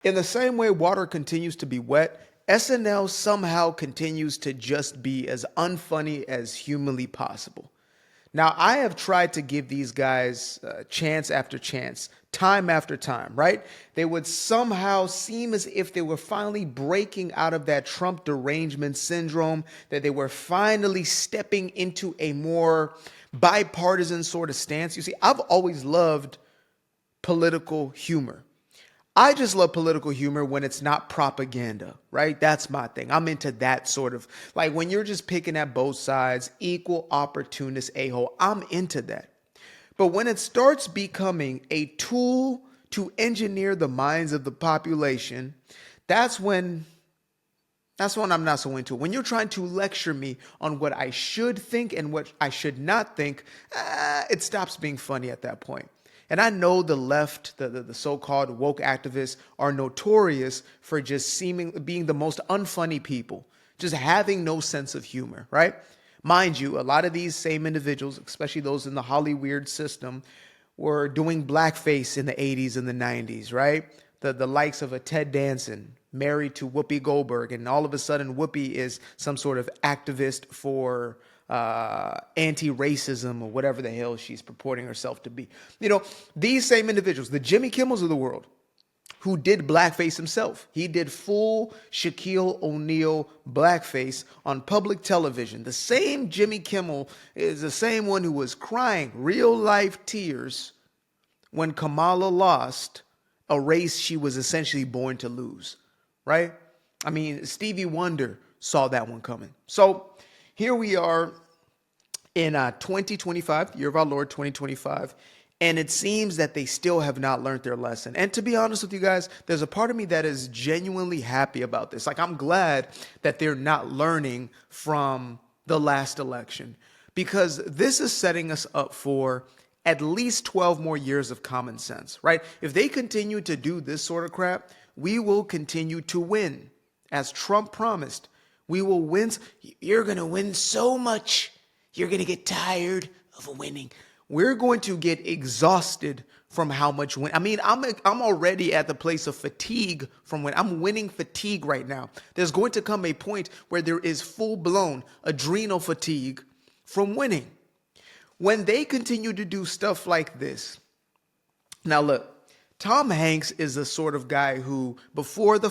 In the same way water continues to be wet, SNL somehow continues to just be as unfunny as humanly possible. Now, I have tried to give these guys chance after chance, time after time, right? They would somehow seem as if they were finally breaking out of that Trump derangement syndrome, that they were finally stepping into a more bipartisan sort of stance. You see, I've always loved political humor. I just love political humor when it's not propaganda, right? That's my thing. I'm into that sort of, like, when you're just picking at both sides, equal opportunist a-hole, I'm into that. But when it starts becoming a tool to engineer the minds of the population, that's when I'm not so into it. When you're trying to lecture me on what I should think and what I should not think, it stops being funny at that point. And I know the left, the so-called woke activists, are notorious for just being the most unfunny people, just having no sense of humor, right? Mind you, a lot of these same individuals, especially those in the Hollywood system, were doing blackface in the 80s and the 90s, right? The likes of a Ted Danson, married to Whoopi Goldberg, and all of a sudden Whoopi is some sort of activist for anti-racism or whatever the hell she's purporting herself to be. You know, these same individuals, the Jimmy Kimmels of the world, who did blackface himself. He did full Shaquille O'Neal blackface on public television. The same Jimmy Kimmel is the same one who was crying real life tears when Kamala lost a race she was essentially born to lose, right? I mean, Stevie Wonder saw that one coming. So here we are in 2025, year of our Lord 2025, and it seems that they still have not learned their lesson. And to be honest with you guys, there's a part of me that is genuinely happy about this. Like, I'm glad that they're not learning from the last election, because this is setting us up for at least 12 more years of common sense, right? If they continue to do this sort of crap, we will continue to win. As Trump promised, we will win. You're going to win so much, you're going to get tired of winning. We're going to get exhausted from how much win. I mean, I'm already at the place of fatigue from when I'm winning fatigue right now. There's going to come a point where there is full-blown adrenal fatigue from winning. When they continue to do stuff like this. Now look, Tom Hanks is the sort of guy who, before the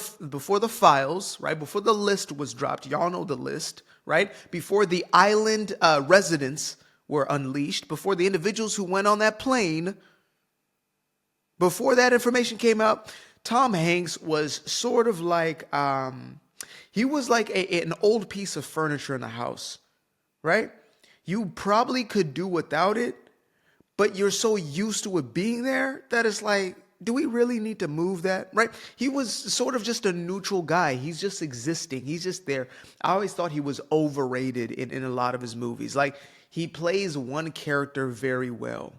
files, right, before the list was dropped, y'all know the list, right? Before the island residents were unleashed, before the individuals who went on that plane, before that information came out, Tom Hanks was sort of like, he was like an old piece of furniture in the house, right? You probably could do without it, but you're so used to it being there that it's like, do we really need to move that, right? He was sort of just a neutral guy. He's just existing. He's just there. I always thought he was overrated in a lot of his movies. Like, he plays one character very well.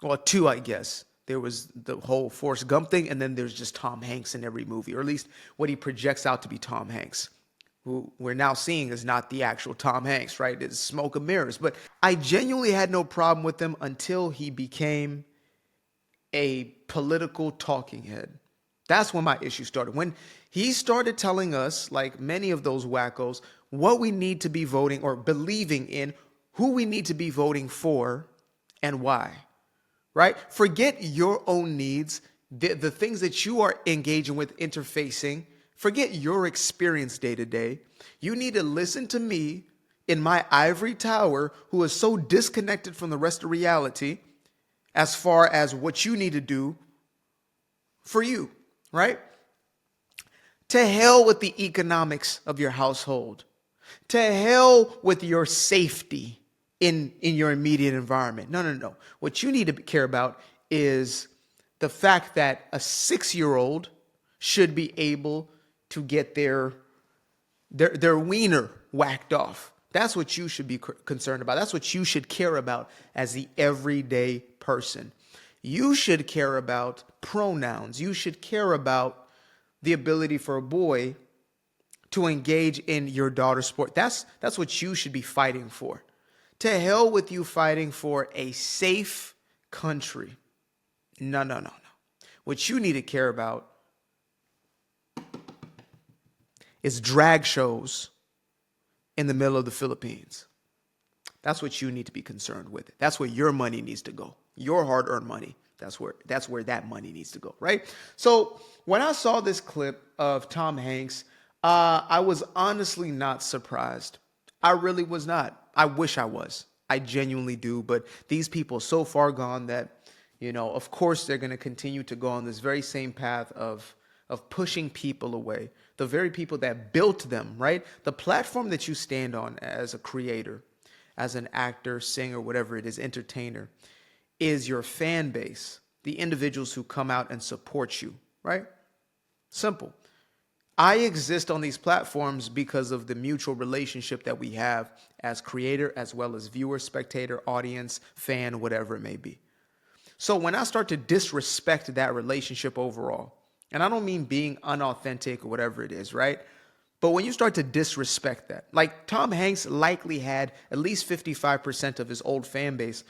Well, two, I guess. There was the whole Forrest Gump thing, and then there's just Tom Hanks in every movie, or at least what he projects out to be Tom Hanks, who we're now seeing is not the actual Tom Hanks, right? It's smoke and mirrors. But I genuinely had no problem with him until he became a political talking head. That's when my issue started. When he started telling us, like many of those wackos, what we need to be voting or believing in, who we need to be voting for, and why, right? Forget your own needs, the things that you are engaging with, interfacing. Forget your experience day to day. You need to listen to me in my ivory tower, who is so disconnected from the rest of reality as far as what you need to do for you, right? To hell with the economics of your household. To hell with your safety in your immediate environment. No. What you need to care about is the fact that a 6-year-old should be able to get their wiener whacked off. That's what you should be concerned about. That's what you should care about as the everyday person. You should care about pronouns. You should care about the ability for a boy to engage in your daughter's sport. That's what you should be fighting for. To hell with you fighting for a safe country. No. What you need to care about is drag shows in the middle of the Philippines. That's what you need to be concerned with. That's where your money needs to go. Your hard-earned money. That's where that money needs to go, right? So when I saw this clip of Tom Hanks, I was honestly not surprised. I really was not. I wish I was. I genuinely do. But these people are so far gone that, of course they're going to continue to go on this very same path of pushing people away. The very people that built them, right? The platform that you stand on as a creator, as an actor, singer, whatever it is, entertainer, is your fan base, the individuals who come out and support you, right? Simple. I exist on these platforms because of the mutual relationship that we have as creator, as well as viewer, spectator, audience, fan, whatever it may be. So when I start to disrespect that relationship overall, and I don't mean being unauthentic or whatever it is, right? But when you start to disrespect that, like Tom Hanks likely had at least 55% of his old fan base,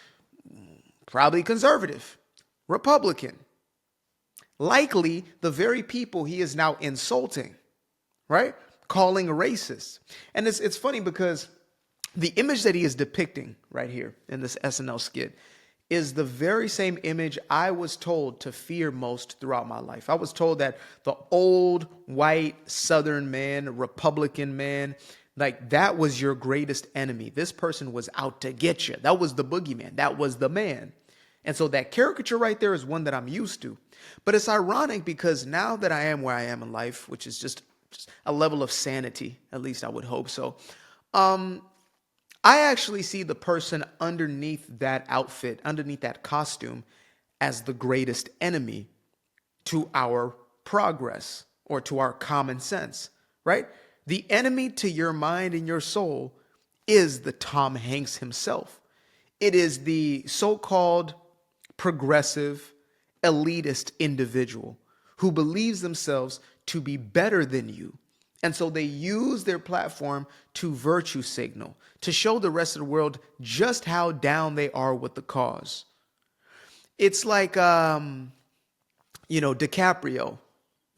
probably conservative, Republican, likely the very people he is now insulting, right? Calling racist. And it's funny because the image that he is depicting right here in this SNL skit is the very same image I was told to fear most throughout my life. I was told that the old white Southern man, Republican man, like that was your greatest enemy. This person was out to get you. That was the boogeyman. That was the man. And so that caricature right there is one that I'm used to. But it's ironic because now that I am where I am in life, which is just a level of sanity, at least I would hope so, I actually see the person underneath that outfit, underneath that costume, as the greatest enemy to our progress or to our common sense, right? The enemy to your mind and your soul is the Tom Hanks himself. It is the so-called progressive, elitist individual who believes themselves to be better than you. And so they use their platform to virtue signal, to show the rest of the world just how down they are with the cause. It's like, DiCaprio,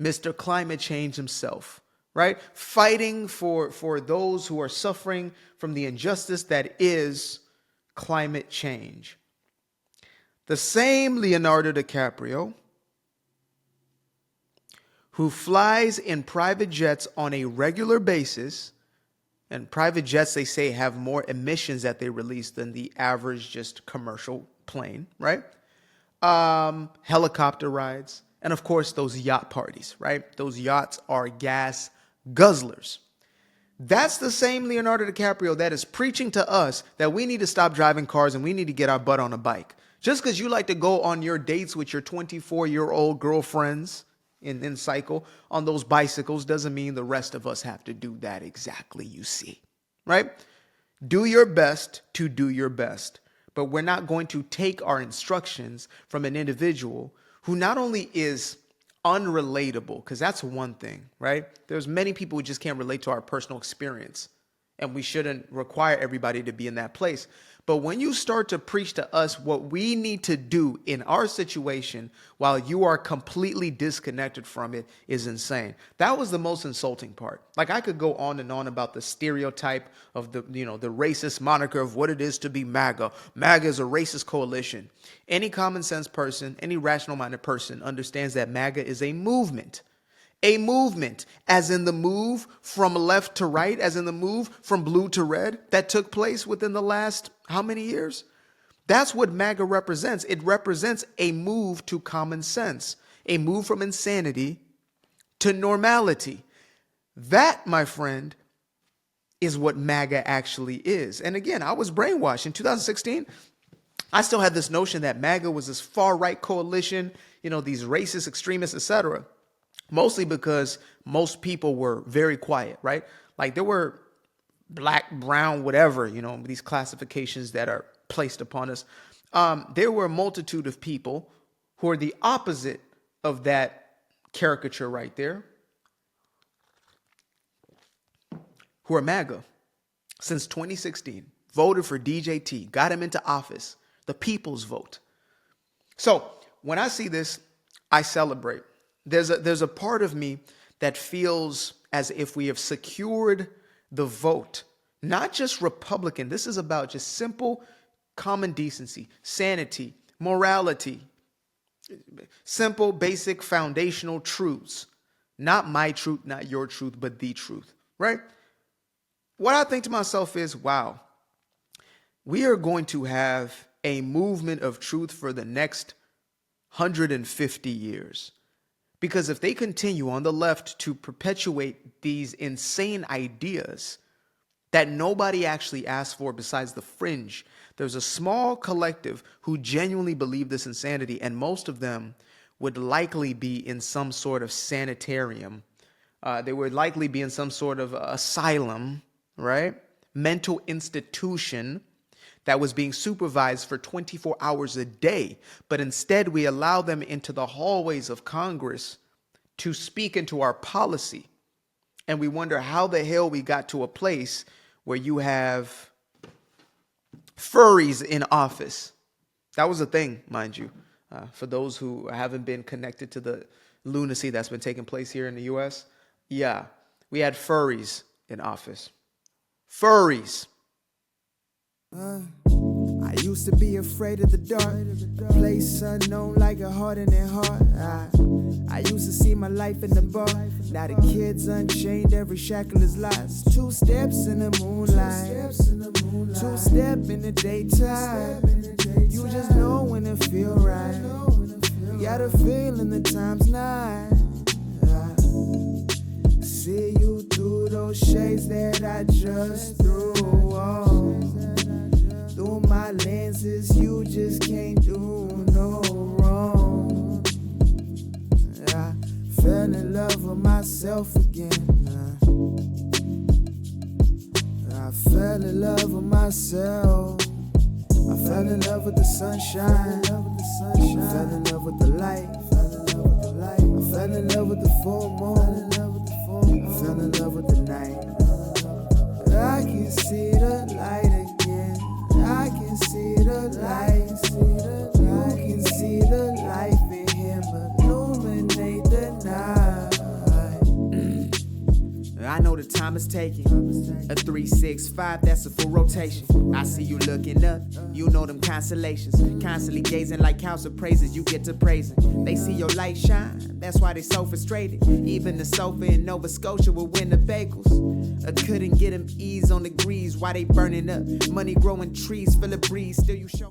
Mr. Climate Change himself, right? Fighting for those who are suffering from the injustice that is climate change. The same Leonardo DiCaprio who flies in private jets on a regular basis, and private jets, they say, have more emissions that they release than the average just commercial plane, right? Helicopter rides, and of course, those yacht parties, right? Those yachts are gas guzzlers. That's the same Leonardo DiCaprio that is preaching to us that we need to stop driving cars and we need to get our butt on a bike. Just because you like to go on your dates with your 24-year-old girlfriends in cycle on those bicycles doesn't mean the rest of us have to do that exactly, you see, right? Do your best to do your best, but we're not going to take our instructions from an individual who not only is unrelatable, because that's one thing, right? There's many people who just can't relate to our personal experience, and we shouldn't require everybody to be in that place. But when you start to preach to us what we need to do in our situation while you are completely disconnected from it is insane. That was the most insulting part. Like I could go on and on about the stereotype of the racist moniker of what it is to be MAGA. MAGA is a racist coalition. Any common sense person, any rational minded person understands that MAGA is a movement. A movement, as in the move from left to right, as in the move from blue to red that took place within the last how many years? That's what MAGA represents. It represents a move to common sense, a move from insanity to normality. That, my friend, is what MAGA actually is. And again, I was brainwashed. In 2016, I still had this notion that MAGA was this far-right coalition, these racist extremists, etc. Mostly because most people were very quiet, right? Like there were black, brown, whatever, these classifications that are placed upon us. There were a multitude of people who are the opposite of that caricature right there, who are MAGA since 2016, voted for DJT, got him into office, the people's vote. So when I see this, I celebrate. There's a part of me that feels as if we have secured the vote, not just Republican. This is about just simple common decency, sanity, morality, simple, basic, foundational truths. Not my truth, not your truth, but the truth, right? What I think to myself is, wow, we are going to have a movement of truth for the next 150 years. Because if they continue on the left to perpetuate these insane ideas that nobody actually asked for besides the fringe, there's a small collective who genuinely believe this insanity, and most of them would likely be in some sort of sanitarium. They would likely be in some sort of asylum, right? Mental institution that was being supervised for 24 hours a day. But instead, we allow them into the hallways of Congress to speak into our policy. And we wonder how the hell we got to a place where you have furries in office. That was a thing, mind you. For those who haven't been connected to the lunacy that's been taking place here in the U.S., yeah, we had furries in office. Furries. I used to be afraid of the dark, place unknown like a hardening heart. I used to see my life in the bar. Now the kids unchained, every shackle is lost. 2 steps in the moonlight, 2 step in the daytime. You just know when it feel right. You got a feeling the time's not. See you through those shades that I just threw on. Through my lenses, you just can't do no wrong. I fell in love with myself again. I fell in love with myself. I fell in love with the sunshine. I fell in love with the light. I fell in love with the full moon. I fell in love with the night. I can see the light again. I can see the light. You can see the life in him illuminate the night. I know the time is taking. A 365, that's a full rotation. I see you looking up, you know them constellations. Constantly gazing like counts of praises, you get to praising. They see your light shine, that's why they so frustrated. Even the sofa in Nova Scotia will win the bagels. I couldn't get them ease on the grease, why they burning up. Money growing trees, feel a breeze, still you show.